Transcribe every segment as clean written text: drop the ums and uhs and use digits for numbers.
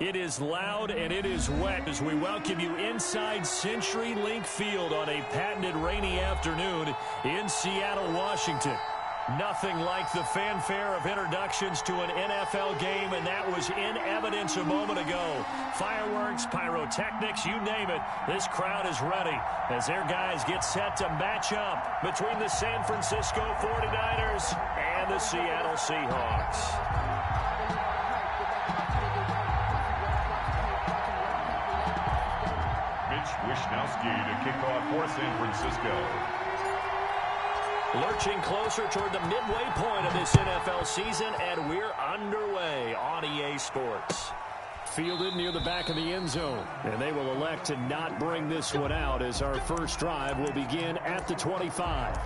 It is loud and it is wet as we welcome you inside CenturyLink Field on a patented rainy afternoon in Seattle, Washington. Nothing like the fanfare of introductions to an NFL game, and that was in evidence a moment ago. Fireworks, pyrotechnics, you name it. This crowd is ready as their guys get set to match up between the San Francisco 49ers and the Seattle Seahawks. Wishnowski to kick off for San Francisco. Lurching closer toward the midway point of this NFL season, and we're underway on EA Sports. Fielded near the back of the end zone, and they will elect to not bring this one out as our first drive will begin at the 25.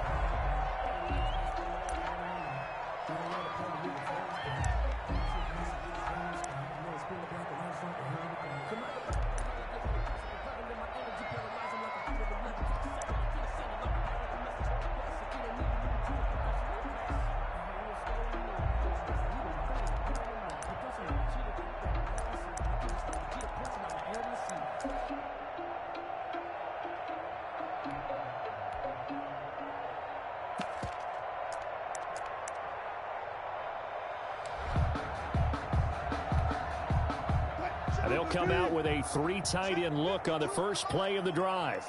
They'll come out with a three tight end look on the first play of the drive.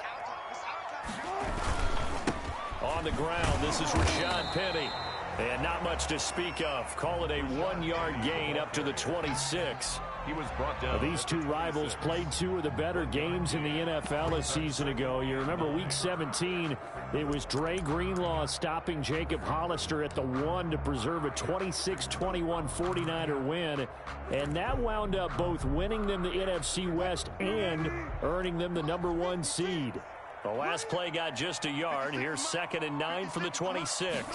On the ground, this is Rashad Penny. And not much to speak of. Call it a 1-yard gain up to the 26. He was brought down. These two rivals played two of the better games in the NFL a season ago. You remember Week 17, it was Dre Greenlaw stopping Jacob Hollister at the 1 to preserve a 26-21 49er win. And that wound up both winning them the NFC West and earning them the #1 seed. The last play got just a yard. Here's 2nd and 9 from the 26.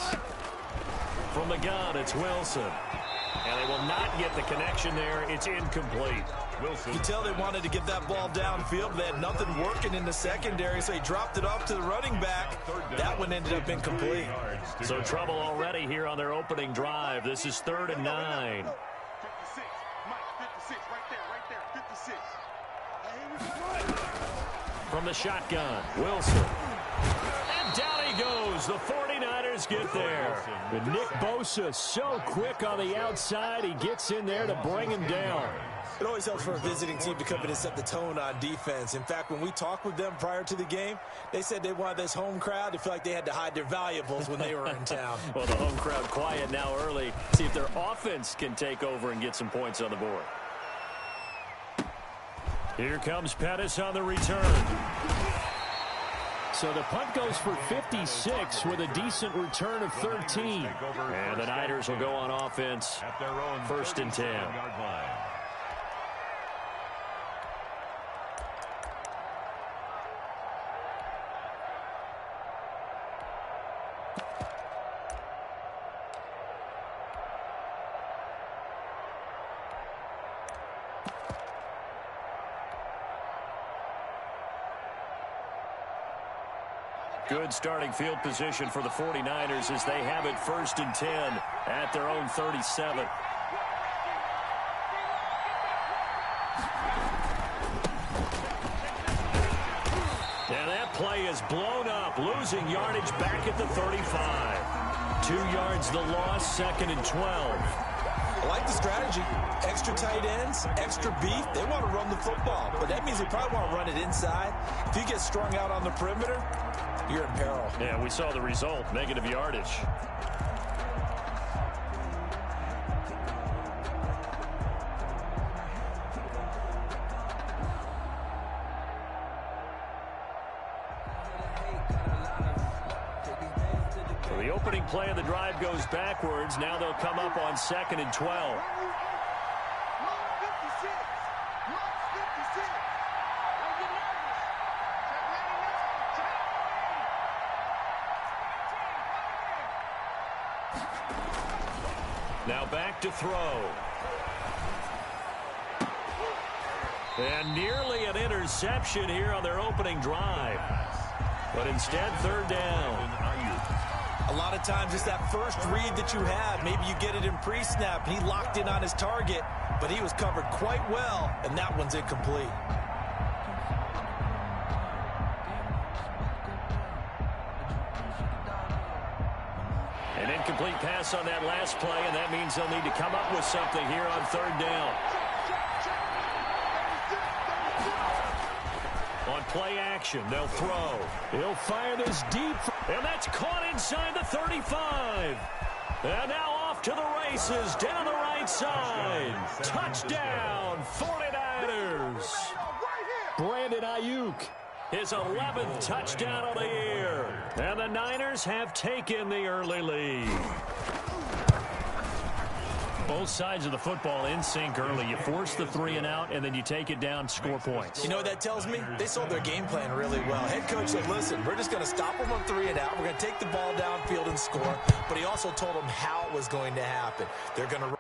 From the gun, it's Wilson. And they will not get the connection there. It's incomplete. Wilson. You can tell they wanted to get that ball downfield. They had nothing working in the secondary, so he dropped it off to the running back. That one ended up incomplete. So trouble already here on their opening drive. This is 3rd and 9. 56. Mike, 56. Right there. 56. From the shotgun, Wilson. And down he goes. The 49ers get there. And Nick Bosa so quick on the outside. He gets in there to bring him down. It always helps for a visiting team to come in and set the tone on defense. In fact, when we talked with them prior to the game, they said they wanted this home crowd to feel like they had to hide their valuables when they were in town. Well, the home crowd quiet now early. See if their offense can take over and get some points on the board. Here comes Pettis on the return. So the punt goes for 56 with a decent return of 13. And the Niners will go on offense. 1st and 10. Good starting field position for the 49ers as they have it 1st and 10 at their own 37. And that play is blown up, losing yardage back at the 35. 2 yards the loss, 2nd and 12. I like the strategy. Extra tight ends, extra beef. They want to run the football, but that means they probably want to run it inside. If you get strung out on the perimeter, you're in peril. Yeah, we saw the result, negative yardage. So the opening play of the drive goes backwards. Now they'll come up on 2nd and 12. Now back to throw. And nearly an interception here on their opening drive. But instead, 3rd down. I A lot of times it's that first read that you have. Maybe you get it in pre-snap. He locked in on his target, but he was covered quite well, and that one's incomplete. An incomplete pass on that last play, and that means they'll need to come up with something here on third down. On play action, they'll throw. He'll fire this deep, and that's caught inside the 35. And now off to the races, down the right side. Touchdown, 49ers. Brandon Ayuk, his 11th touchdown of the year. And the Niners have taken the early lead. Both sides of the football in sync early. You force the 3 and out, and then you take it down, score points. You know what that tells me? They sold their game plan really well. Head coach said, listen, we're just going to stop them on 3 and out. We're going to take the ball downfield and score. But he also told them how it was going to happen. They're going to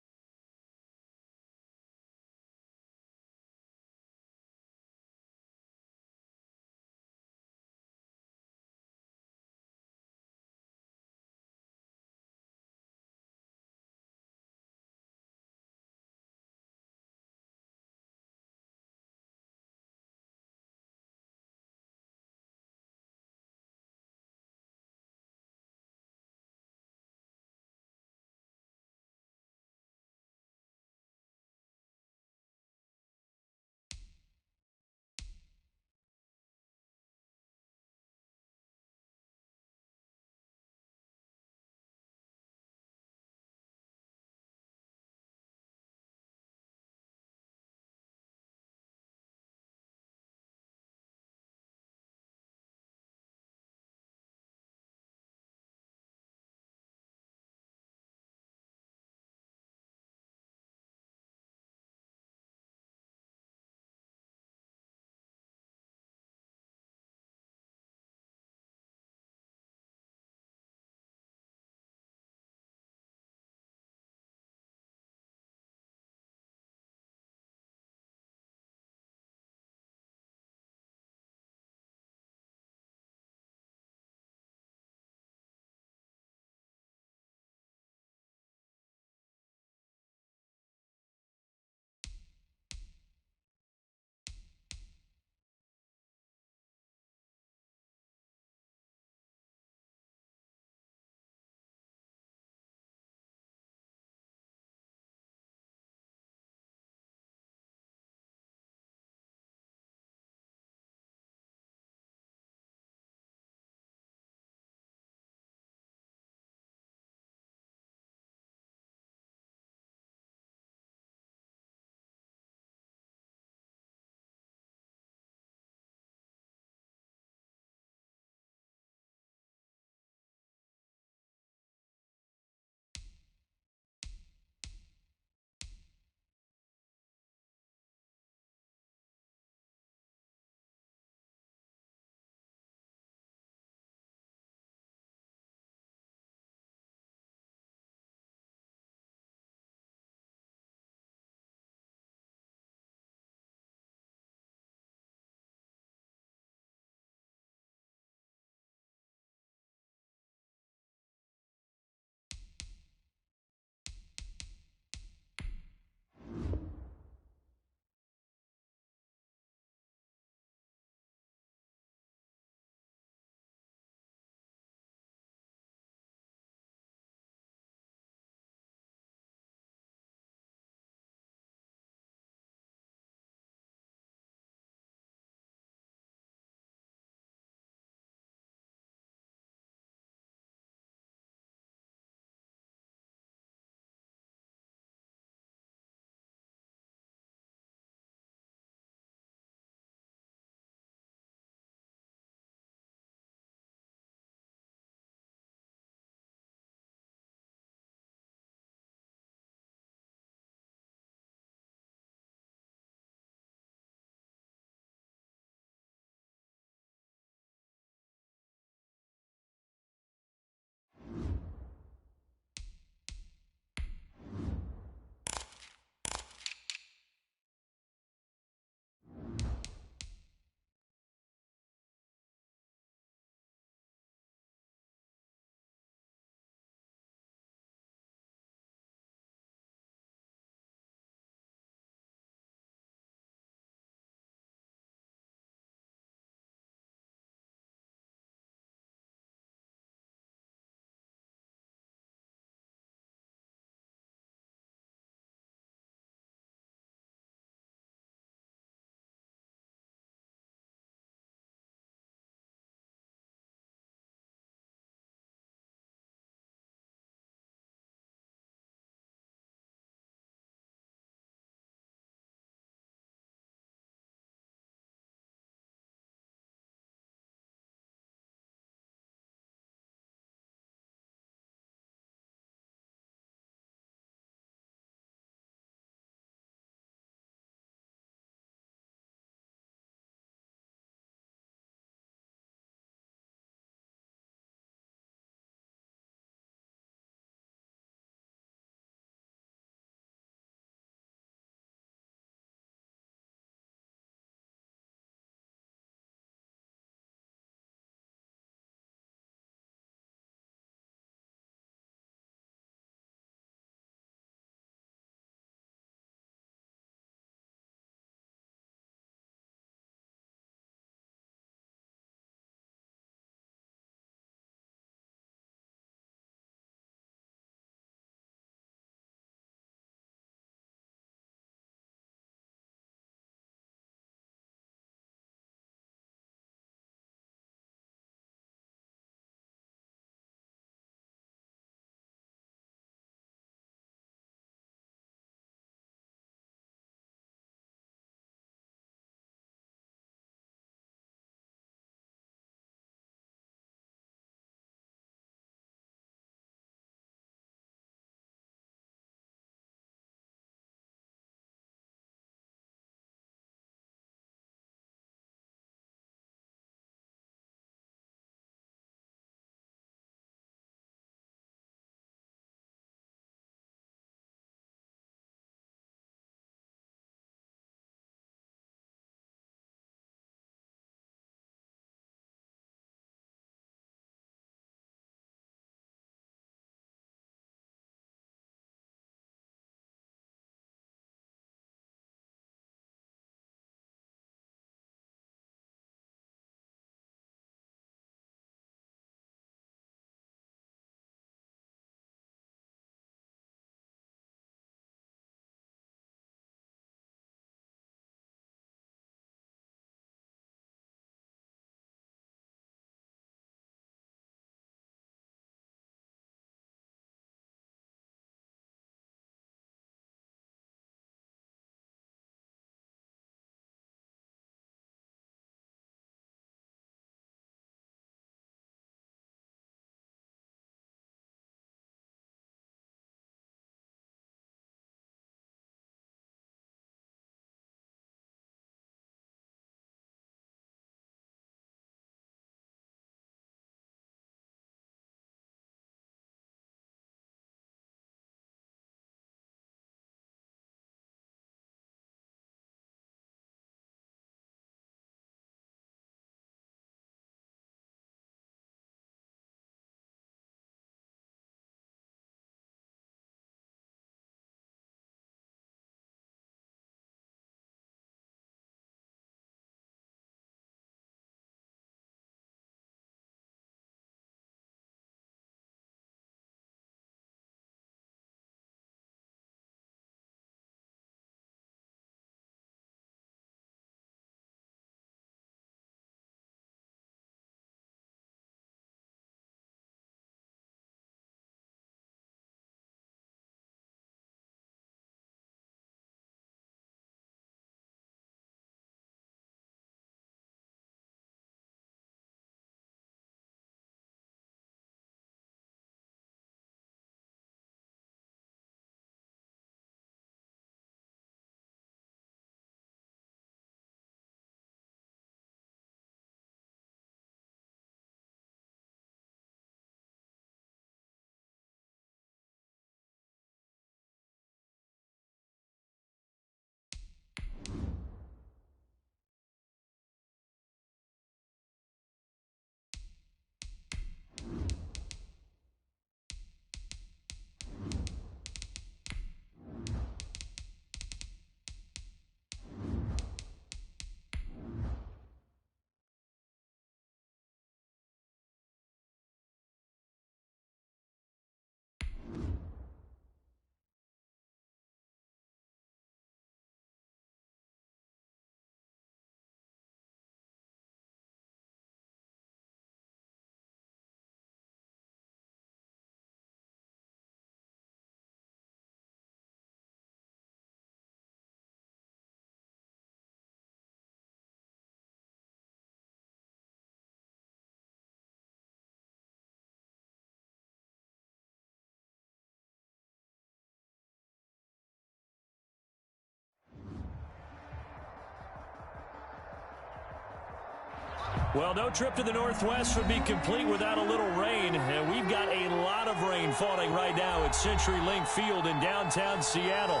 Well, no trip to the Northwest would be complete without a little rain. And we've got a lot of rain falling right now at CenturyLink Field in downtown Seattle.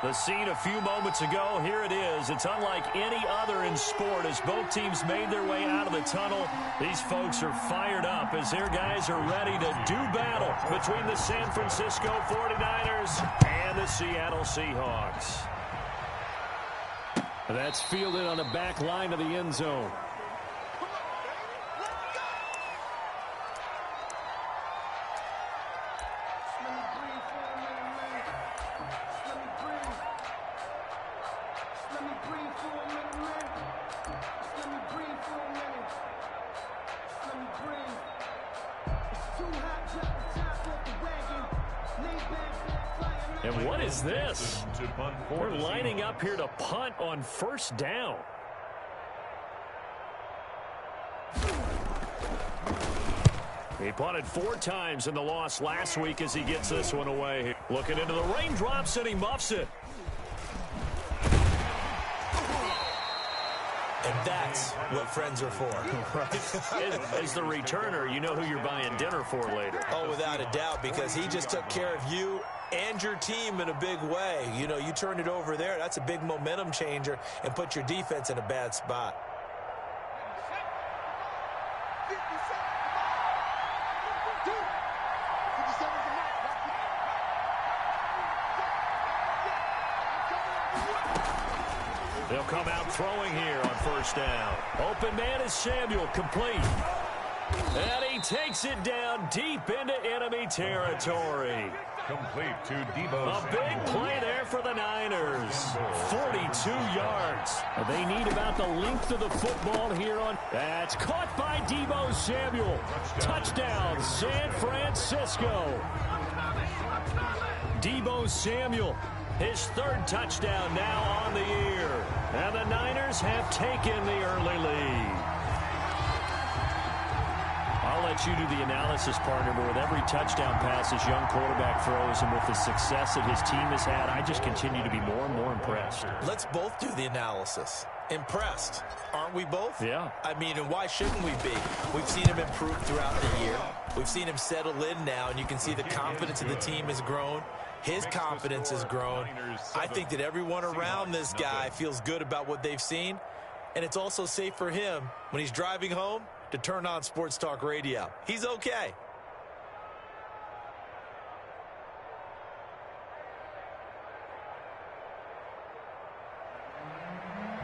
The scene a few moments ago, here it is. It's unlike any other in sport as both teams made their way out of the tunnel. These folks are fired up as their guys are ready to do battle between the San Francisco 49ers and the Seattle Seahawks. That's fielded on the back line of the end zone. And what is this? We're lining up here to punt on first down. He punted 4 times in the loss last week as he gets this one away. Looking into the raindrops, and he muffs it. And that's what friends are for. Right. As the returner, you know who you're buying dinner for later. Oh, without a doubt, because he just took care of you and your team in a big way. You know, you turned it over there. That's a big momentum changer and put your defense in a bad spot. They'll come out throwing here on first down. Open man is Samuel, complete. And he takes it down deep into enemy territory. Complete to Debo. A big play there for the Niners. 42 yards. They need about the length of the football here on. That's caught by Debo Samuel. Touchdown, San Francisco. Debo Samuel, his 3rd touchdown now on the year. And the Niners have taken the early lead. I'll let you do the analysis, partner, but with every touchdown pass this young quarterback throws and with the success that his team has had, I just continue to be more and more impressed. Let's both do the analysis. Impressed, aren't we both? Yeah. I mean, and why shouldn't we be? We've seen him improve throughout the year. We've seen him settle in now, and you can see the confidence of the team has grown. His confidence has grown. I think that everyone around this guy feels good about what they've seen, and it's also safe for him when he's driving home to turn on Sports Talk Radio. He's okay.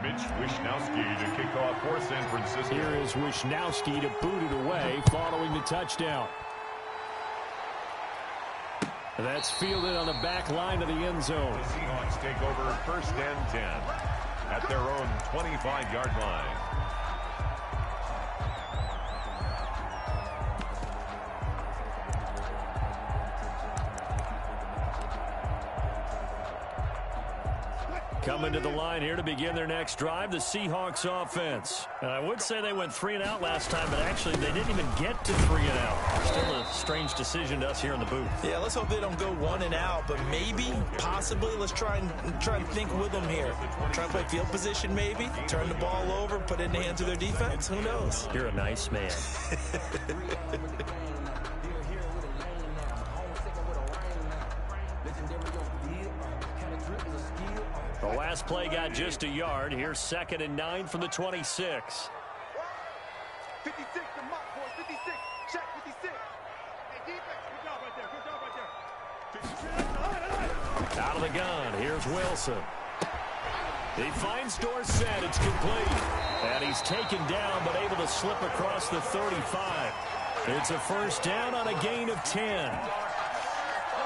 Mitch Wishnowsky to kick off for San Francisco. Here is Wishnowsky to boot it away following the touchdown. That's fielded on the back line of the end zone. The Seahawks take over first and 10 at their own 25-yard line. Coming to the line here to begin their next drive, the Seahawks offense. And I would say they went 3 and out last time, but actually they didn't even get to 3 and out. Still a strange decision to us here in the booth. Yeah, let's hope they don't go 1 and out, but maybe, possibly, let's try and think with them here. Try and play field position maybe, turn the ball over, put it in the hands of their defense. Who knows? You're a nice man. The last play got just a yard. Here's 2nd and 9 from the 26. 56, the mock boy, 56. Check 56. Hey, defense, good job right there. Good job right there. Out of the gun, here's Wilson. He finds Dorsett, it's complete. And he's taken down, but able to slip across the 35. It's a first down on a gain of 10.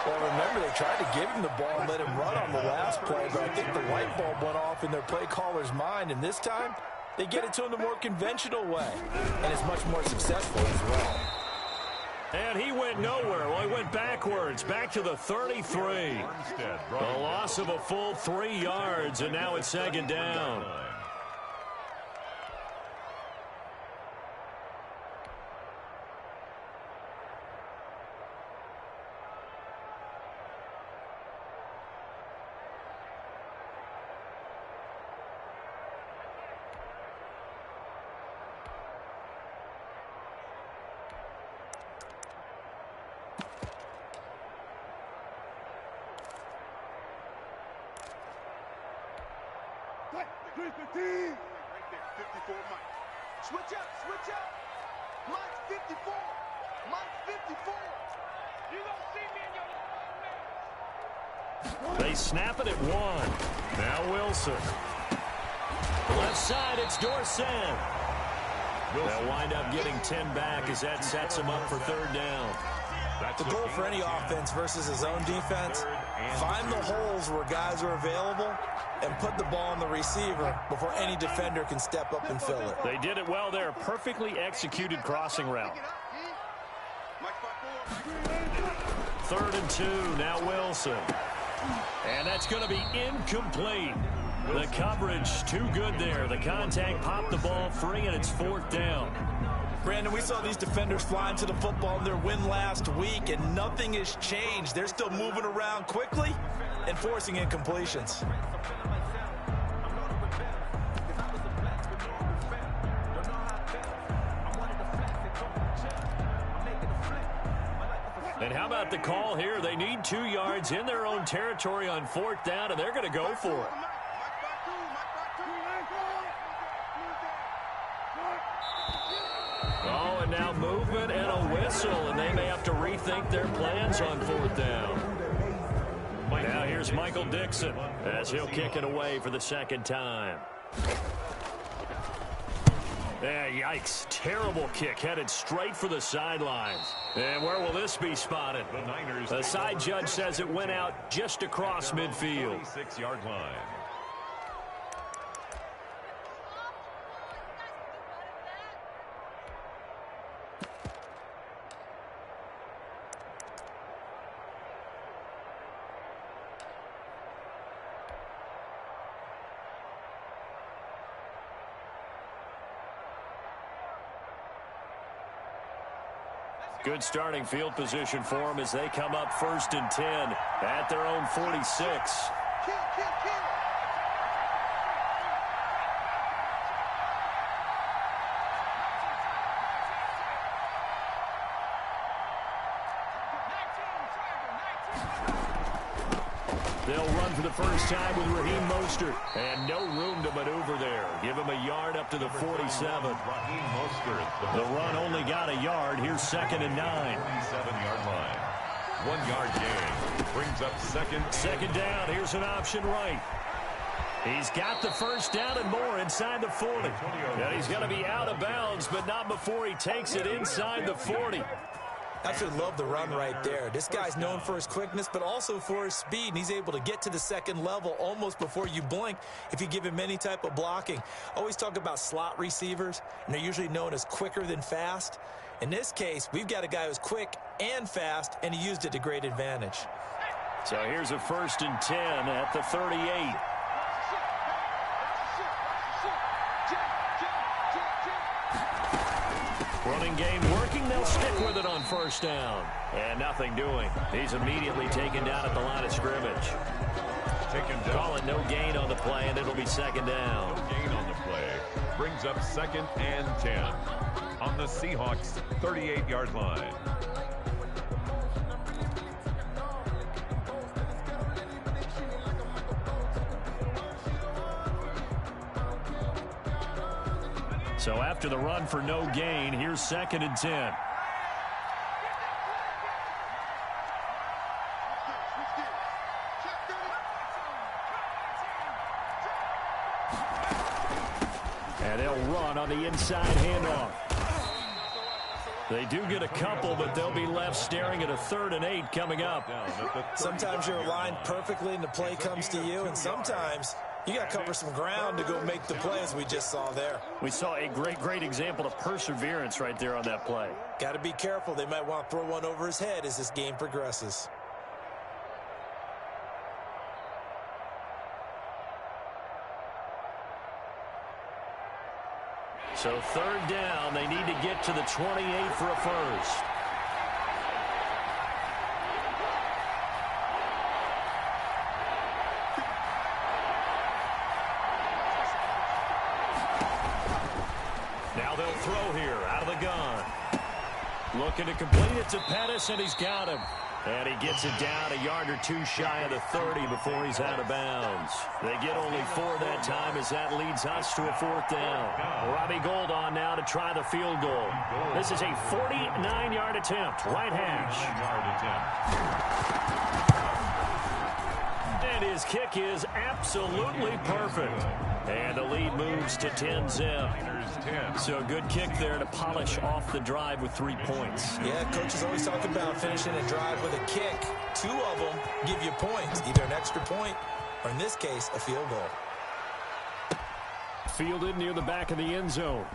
Well, remember, they tried to give him the ball and let him run on the last play, but I think the light bulb went off in their play caller's mind, and this time, they get it to him the more conventional way, and it's much more successful as well. And he went nowhere. Well, he went backwards, back to the 33. A loss of a full 3 yards, and now it's 2nd down. 315. Right there, 54 Mike. Switch up, switch up. Mike's 54. Mike's 54. You don't see me in your They snap it at 1. Now Wilson. Left side, it's Dorsett. They'll wind up getting 10 back as that sets them up for 3rd down. The goal for any offense versus his own defense, find the holes where guys are available and put the ball on the receiver before any defender can step up and fill it. They did it well there. Perfectly executed crossing route. 3rd and 2. Now Wilson. And that's going to be incomplete. The coverage too good there. The contact popped the ball free, and it's 4th down. Brandon, we saw these defenders flying to the football in their win last week, and nothing has changed. They're still moving around quickly and forcing incompletions. And how about the call here? They need 2 yards in their own territory on 4th down, and they're going to go for it. Oh, and now movement and a whistle, and they may have to rethink their plans on 4th down. Now here's Michael Dixon as he'll kick it away for the 2nd time. Yikes. Terrible kick headed straight for the sidelines. And where will this be spotted? The side judge says it went out just across midfield. 6-yard line. Good starting field position for them as they come up 1st and 10 at their own 46. They'll run for the first time with Raheem Mostert. And no room to maneuver there. Give him a yard up to the 47. The run only got a yard. Here's 2nd and 9. 27-yard line. 1-yard gain. Brings up 2nd down. Here's an option right. He's got the first down and more inside the 40. And he's going to be out of bounds, but not before he takes it inside the 40. Absolutely love the run right there. This guy's known for his quickness, but also for his speed, and he's able to get to the 2nd level almost before you blink if you give him any type of blocking. Always talk about slot receivers, and they're usually known as quicker than fast. In this case, we've got a guy who's quick and fast, and he used it to great advantage. So here's a 1st and 10 at the 38. Running game working. They'll stick with it on 1st down. And nothing doing. He's immediately taken down at the line of scrimmage. Call it no gain on the play, and it'll be 2nd down. No gain on the play. Brings up 2nd and 10 on the Seahawks' 38-yard line. So after the run for no gain, here's 2nd and 10. And they'll run on the inside handoff. They do get a couple, but they'll be left staring at a 3rd and 8 coming up. Sometimes you're aligned perfectly and the play comes to you, and sometimes you got to cover some ground to go make the play, as we just saw there. We saw a great example of perseverance right there on that play. Got to be careful. They might want to throw one over his head as this game progresses. So 3rd down, they need to get to the 28 for a first. Now they'll throw here out of the gun. Looking to complete it to Pettis, and he's got him. And he gets it down a yard or two shy of the 30 before he's out of bounds. They get only 4 that time as that leads us to a 4th down. Robbie Gould on now to try the field goal. This is a 49-yard attempt, right hash. And his kick is absolutely perfect. And the lead moves to 10-zip. So a good kick there to polish off the drive with 3 points. Yeah, coaches always talk about finishing a drive with a kick. 2 of them give you points, either an extra point or, in this case, a field goal. Fielded near the back of the end zone.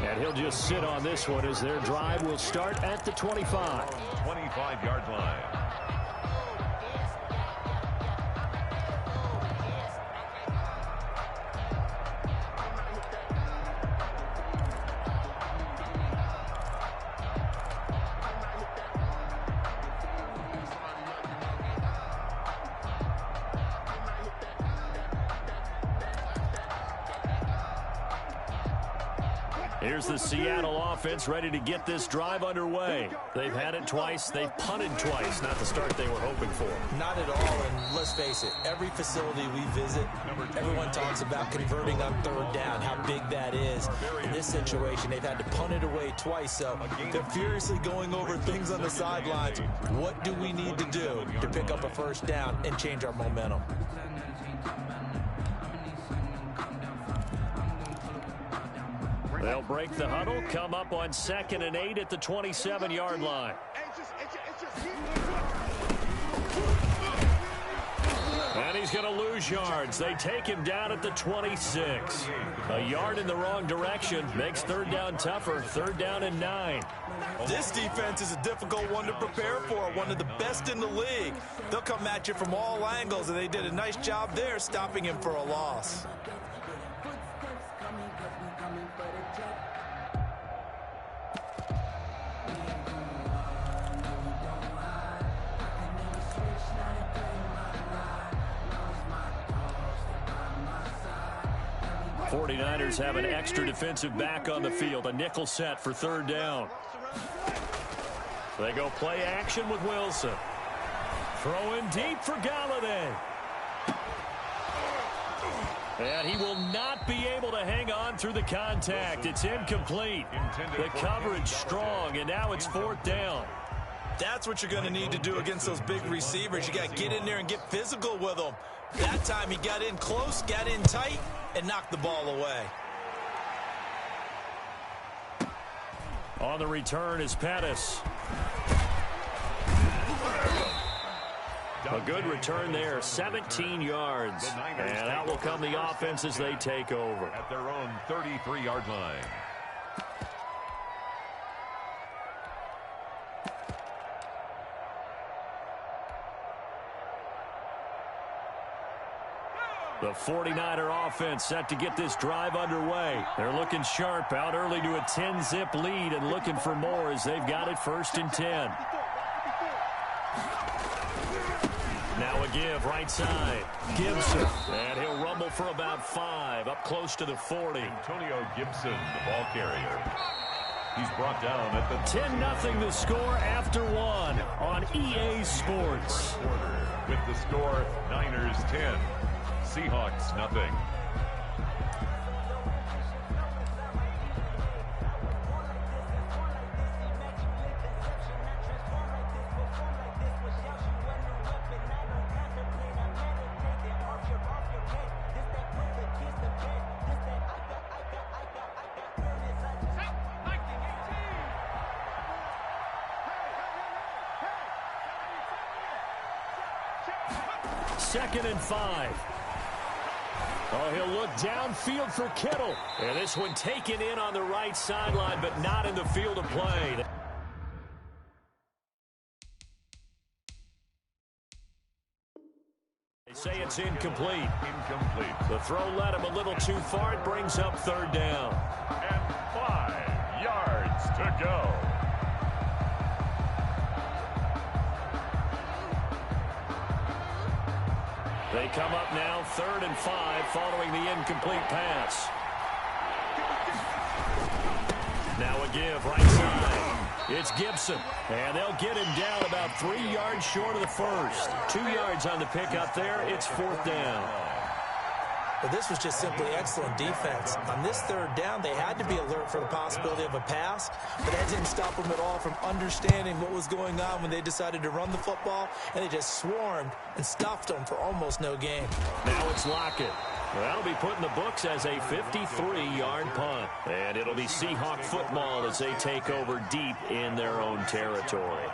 And he'll just sit on this one as their drive will start at the 25. 25-yard line. Here's the Seattle offense ready to get this drive underway. They've had it twice. They've punted twice. Not the start they were hoping for. Not at all, and let's face it, every facility we visit, everyone talks about converting on 3rd down, how big that is. In this situation, they've had to punt it away twice, so they're furiously going over things on the sidelines. What do we need to do to pick up a 1st down and change our momentum? They'll break the huddle, come up on 2nd and 8 at the 27-yard line. And he's going to lose yards. They take him down at the 26. A yard in the wrong direction makes 3rd down tougher. 3rd down and 9. This defense is a difficult one to prepare for, one of the best in the league. They'll come at you from all angles, and they did a nice job there stopping him for a loss. '49ers have an extra defensive back on the field, a nickel set for 3rd down. They go play action with Wilson. Throwing deep for Galladay. And he will not be able to hang on through the contact. It's incomplete. The coverage strong, and now it's 4th down. That's what you're going to need to do against those big receivers. You got to get in there and get physical with them. That time he got in close, got in tight, and knocked the ball away. On the return is Pettis. A good return there, 17 yards. And out will come the offense as they take over. At their own 33-yard line. The 49er offense set to get this drive underway. They're looking sharp, out early to a 10-zip lead and looking for more as they've got it 1st and 10. Now a give right side. Gibson. And he'll rumble for about 5, up close to the 40. Antonio Gibson, the ball carrier. He's brought down at the 10-0 the score after 1 on EA Sports. With the score, Niners 10. Seahawks, nothing. Second and 5. Oh, he'll look downfield for Kittle. And this one taken in on the right sideline, but not in the field of play. They say it's incomplete. The throw led him a little too far. It brings up 3rd down. And 5 yards to go. They come up now 3rd and 5 following the incomplete pass. Now a give right side. It's Gibson, and they'll get him down about 3 yards short of the first. 2 yards on the pickup there. It's 4th down. Well, this was just simply excellent defense. On this 3rd down, they had to be alert for the possibility of a pass, but that didn't stop them at all from understanding what was going on when they decided to run the football, and they just swarmed and stuffed them for almost no gain. Now it's Lockett. That'll be put in the books as a 53-yard punt. And it'll be Seahawk football as they take over deep in their own territory.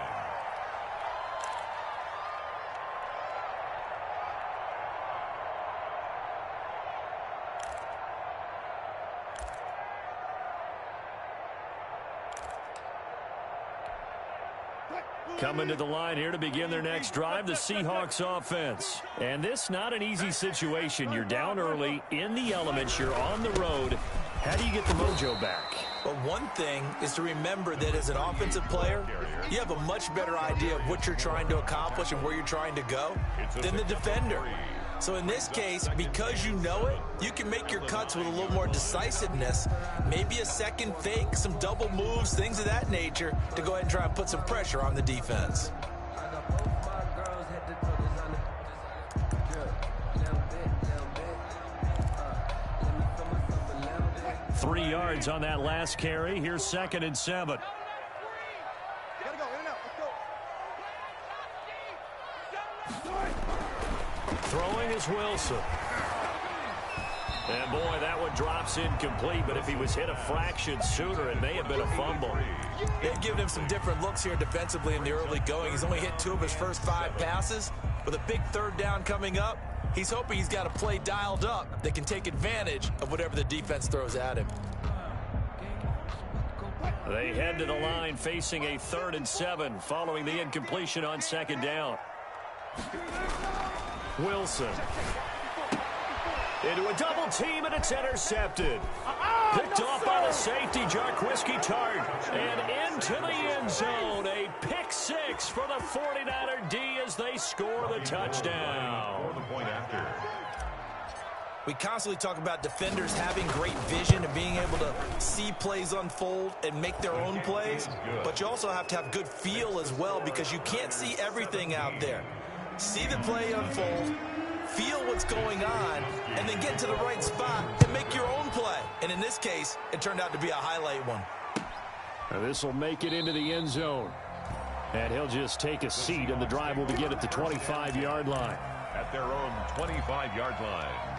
Coming to the line here to begin their next drive, the Seahawks offense. And this not an easy situation. You're down early, in the elements, you're on the road. How do you get the mojo back? Well, one thing is to remember that as an offensive player, you have a much better idea of what you're trying to accomplish and where you're trying to go than the defender. So in this case, because you know it, you can make your cuts with a little more decisiveness, maybe a second fake, some double moves, things of that nature, to go ahead and try and put some pressure on the defense. 3 yards on that last carry. Here's 2nd and 7. Throwing is Wilson. And boy, that one drops incomplete, but if he was hit a fraction sooner, it may have been a fumble. They've given him some different looks here defensively in the early going. He's only hit 2 of his first 5 passes. With a big 3rd down coming up, he's hoping he's got a play dialed up that can take advantage of whatever the defense throws at him. They head to the line facing a 3rd and 7 following the incompletion on 2nd down. Wilson. Into a double team, and it's intercepted. Picked off by the safety, Jarquiski Tart. And into the end zone. A pick 6 for the 49er D as they score the touchdown. We constantly talk about defenders having great vision and being able to see plays unfold and make their own plays. But you also have to have good feel as well, because you can't see everything out there. See the play unfold, feel what's going on, and then get to the right spot and make your own play. And in this case, it turned out to be a highlight one. This will make it into the end zone. And he'll just take a seat, and the drive will begin at the 25-yard line. At their own 25-yard line.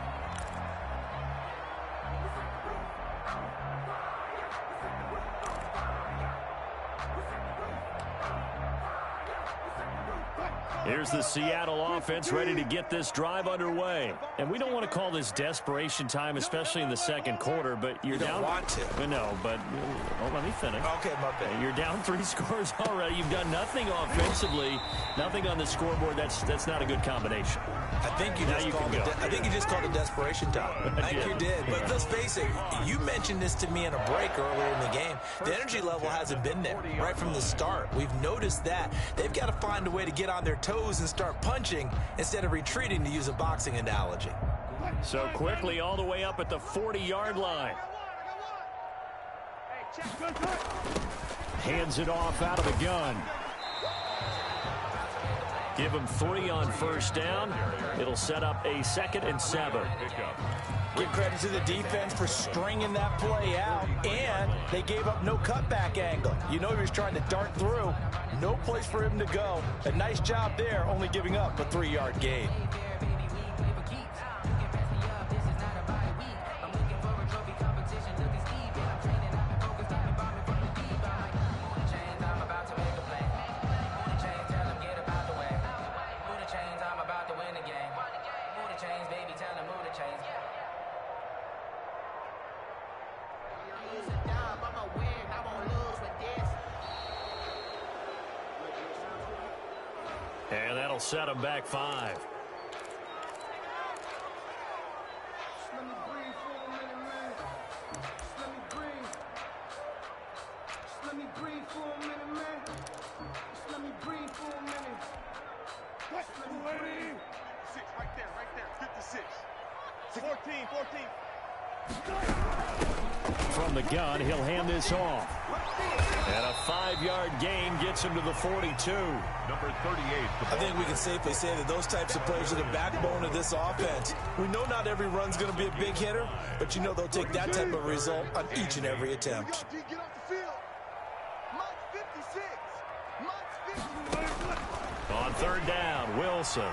Here's the Seattle offense ready to get this drive underway. And we don't want to call this desperation time, especially in the 2nd quarter, but you're down. You don't want to. No, but let me finish. Okay, my bad. You're down 3 scores already. You've done nothing offensively, nothing on the scoreboard. That's not a good combination. I think you just called it desperation time. I think you did. But let's face it, you mentioned this to me in a break earlier in the game. The energy level hasn't been there right from the start. We've noticed that. They've got to find a way to get on their toes and start punching instead of retreating, to use a boxing analogy. So quickly all the way up at the 40-yard line. Hands it off out of the gun. Give him 3 on 1st down. It'll set up a 2nd and 7. Give credit to the defense for stringing that play out, and they gave up no cutback angle. You know he was trying to dart through. No place for him to go. A nice job there, only giving up a 3-yard gain. And that'll set him back 5. Right there, 56. 14. From the gun, he'll hand this off. And a 5-yard gain gets him to the 42. Number 38. I think we can safely say that those types of plays are the backbone of this offense. We know not every run's going to be a big hitter, but you know they'll take that type of result on each and every attempt. Get off the field. Mike 56. Mike 50. On third down, Wilson.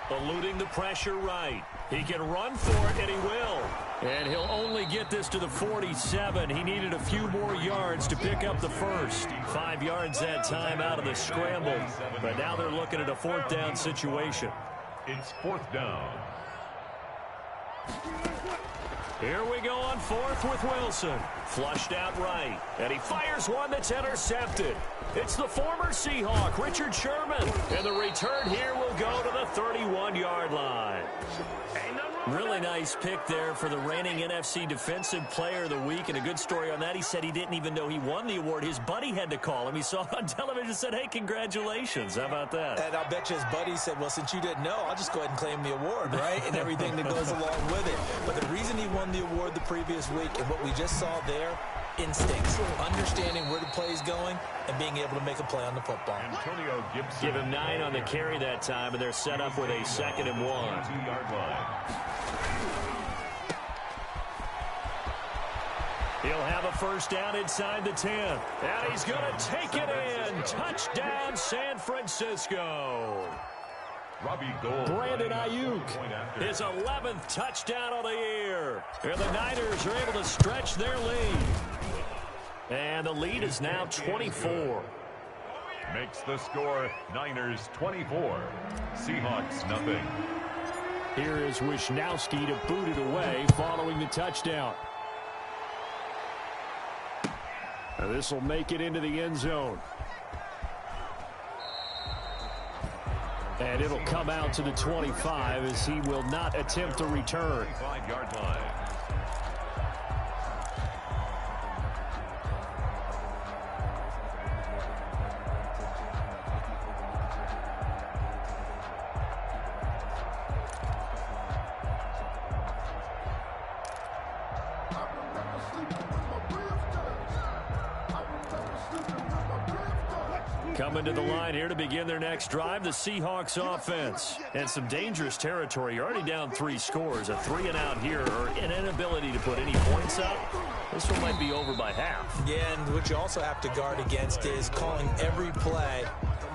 Eluding the pressure right. He can run for it, and he will. And he'll only get this to the 47. He needed a few more yards to pick up the first. 5 yards that time out of the scramble. But now they're looking at a 4th down situation. It's 4th down. Here we go on 4th with Wilson. Flushed out right. And he fires one that's intercepted. It's the former Seahawk, Richard Sherman. And the return here will go to the 31-yard line. Really nice pick there for the reigning NFC Defensive Player of the Week. And a good story on that. He said he didn't even know he won the award. His buddy had to call him. He saw it on television and said, hey, congratulations. How about that? And I'll bet you his buddy said, well, since you didn't know, I'll just go ahead and claim the award, right? And everything that goes along with it. But the reason he won the award the previous week and what we just saw there, instincts, understanding where the play is going and being able to make a play on the football. Antonio Gibson. Give him 9 on the carry that time, and they're set up with a 2nd and 1. 2-yard line. He'll have a first down inside the 10. And he's going to take it in. Touchdown, San Francisco. Robbie Gould. Brandon Ayuk, his 11th touchdown of the year. And the Niners are able to stretch their lead. And the lead is now 24. Makes the score Niners 24. Seahawks nothing. Here is Wisnowski to boot it away following the touchdown. And this will make it into the end zone. And it'll come out to the 25 as he will not attempt to return. 5-yard line. Coming to the line here to begin their next drive, the Seahawks offense. And some dangerous territory. You're already down 3 scores. A 3-and-out here or an inability to put any points up. This one might be over by half. Yeah, and what you also have to guard against is calling every play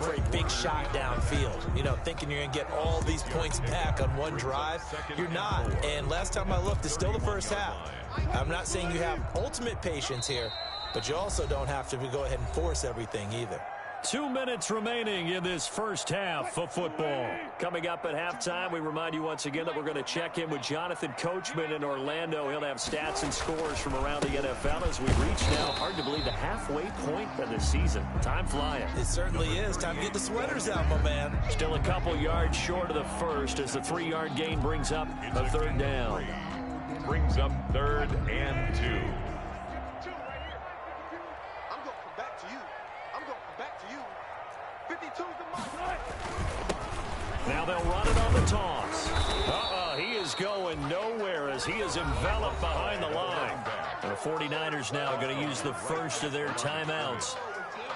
for a big shot downfield. You know, thinking you're going to get all these points back on one drive. You're not. And last time I looked, it's still the first half. I'm not saying you have ultimate patience here, but you also don't have to go ahead and force everything either. 2 minutes remaining in this first half of football. Coming up at halftime, we remind you once again that we're going to check in with Jonathan Coachman in Orlando. He'll have stats and scores from around the NFL as we reach now, hard to believe, the halfway point of the season. Time flying. It certainly is. Time to get the sweaters out, my man. Still a couple yards short of the first as the 3-yard gain brings up a 3rd down. Brings up 3rd and 2. Now they'll run it on the toss. He is going nowhere as he is enveloped behind the line. The 49ers now going to use the first of their timeouts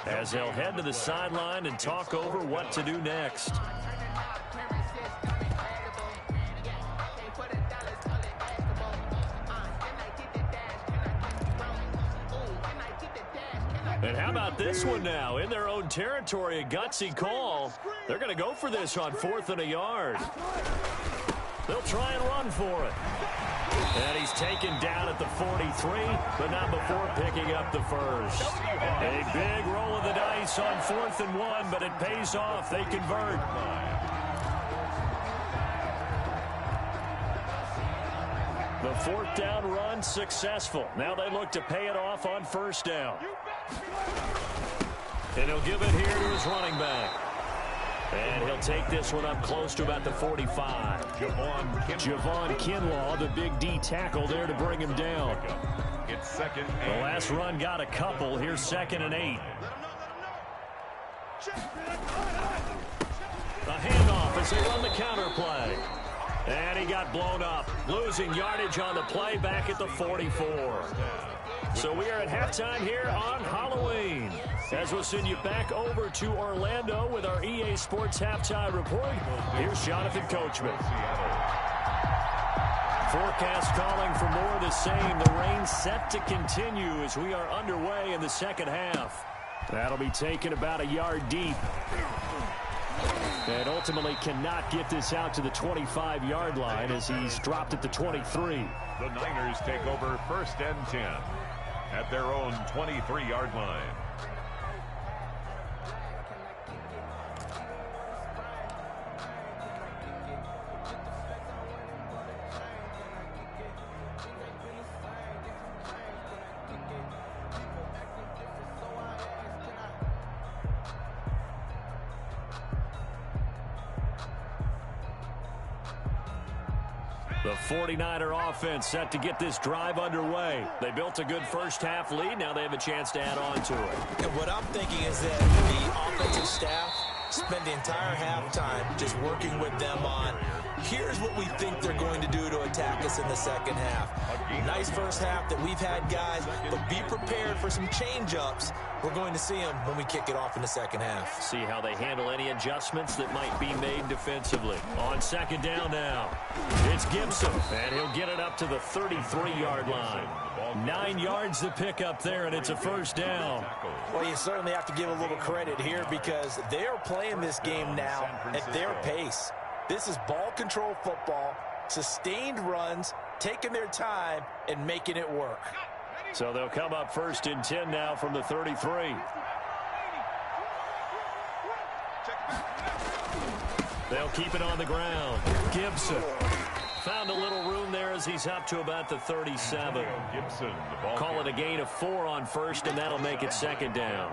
as they'll head to the sideline and talk over what to do next. And how about this one now? In their own territory, a gutsy call. They're going to go for this on 4th and a yard. They'll try and run for it. And he's taken down at the 43, but not before picking up the first. A big roll of the dice on 4th and 1, but it pays off. They convert. The 4th down run successful. Now they look to pay it off on 1st down. And he'll give it here to his running back. And he'll take this one up close to about the 45. Javon Kinlaw, the big D tackle there to bring him down. It's 2nd The and last run got a couple. Here's 2nd and 8. A handoff as they run the counter play. And he got blown up, losing yardage on the play back at the 44. So we are at halftime here on Halloween. As we'll send you back over to Orlando with our EA Sports Halftime Report, here's Jonathan Coachman. Forecast calling for more of the same. The rain set to continue as we are underway in the second half. That'll be taken about a yard deep. And ultimately cannot get this out to the 25-yard line as he's dropped at the 23. The Niners take over 1st and 10 at their own 23-yard line. The 49er offense set to get this drive underway. They built a good first-half lead. Now they have a chance to add on to it. And what I'm thinking is that the offensive staff spend the entire halftime just working with them on, here's what we think they're going to do to attack us in the second half. Nice first half that we've had, guys, but be prepared for some change-ups. We're going to see them when we kick it off in the second half. See how they handle any adjustments that might be made defensively. On second down now, it's Gibson, and he'll get it up to the 33-yard line. 9 yards to pick up there, and it's a first down. Well, you certainly have to give a little credit here because they are playing this game now at their pace. This is ball control football, sustained runs, taking their time, and making it work. So they'll come up 1st and 10 now from the 33. They'll keep it on the ground. Gibson found a little room there as he's up to about the 37. Call it a gain of 4 on 1st, and that'll make it 2nd down.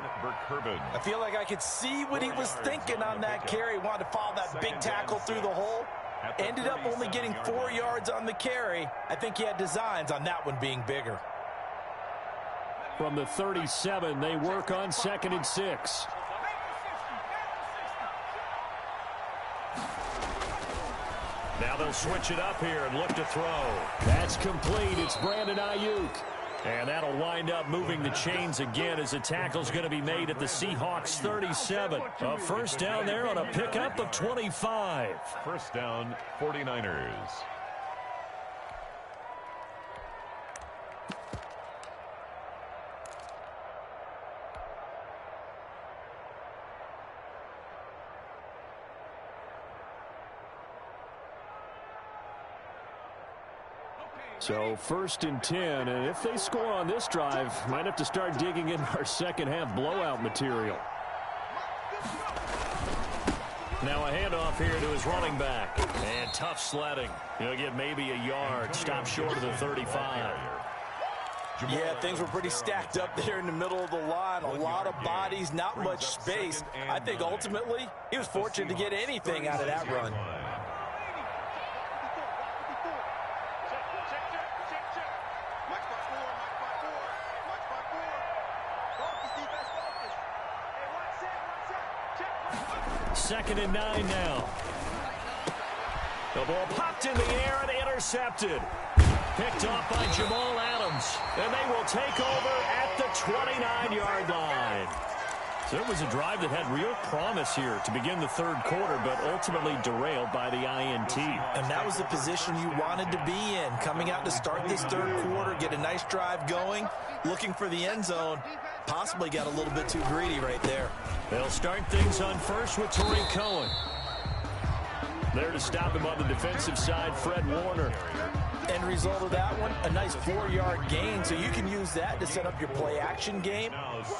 I feel like I could see what he was thinking on that carry. Wanted to follow that big tackle through the hole. Ended up only getting 4 yards on the carry. I think he had designs on that one being bigger. From the 37, they work on 2nd and 6. Now they'll switch it up here and look to throw. That's complete. It's Brandon Ayuk. And that'll wind up moving the chains again as the tackle's going to be made at the Seahawks 37. A first down there on a pickup of 25. First down, 49ers. So 1st and 10, and if they score on this drive, might have to start digging in our second half blowout material. Now a handoff here to his running back. And tough sledding. He'll get maybe a yard. Stop short of the 35. Yeah, things were pretty stacked up there in the middle of the line. A lot of bodies, not much space. I think ultimately he was fortunate to get anything out of that run. Second and 9 now. The ball popped in the air and intercepted. Picked off by Jamal Adams. And they will take over at the 29-yard line. So it was a drive that had real promise here to begin the third quarter, but ultimately derailed by the INT. And that was the position you wanted to be in. Coming out to start this third quarter, get a nice drive going, looking for the end zone. Possibly got a little bit too greedy right there. They'll start things on first with Tariq Cohen. There to stop him on the defensive side, Fred Warner. End result of that one, a nice 4-yard gain, so you can use that to set up your play-action game,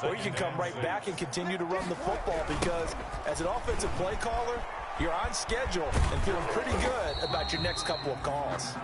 or you can come right back and continue to run the football because as an offensive play caller, you're on schedule and feeling pretty good about your next couple of calls.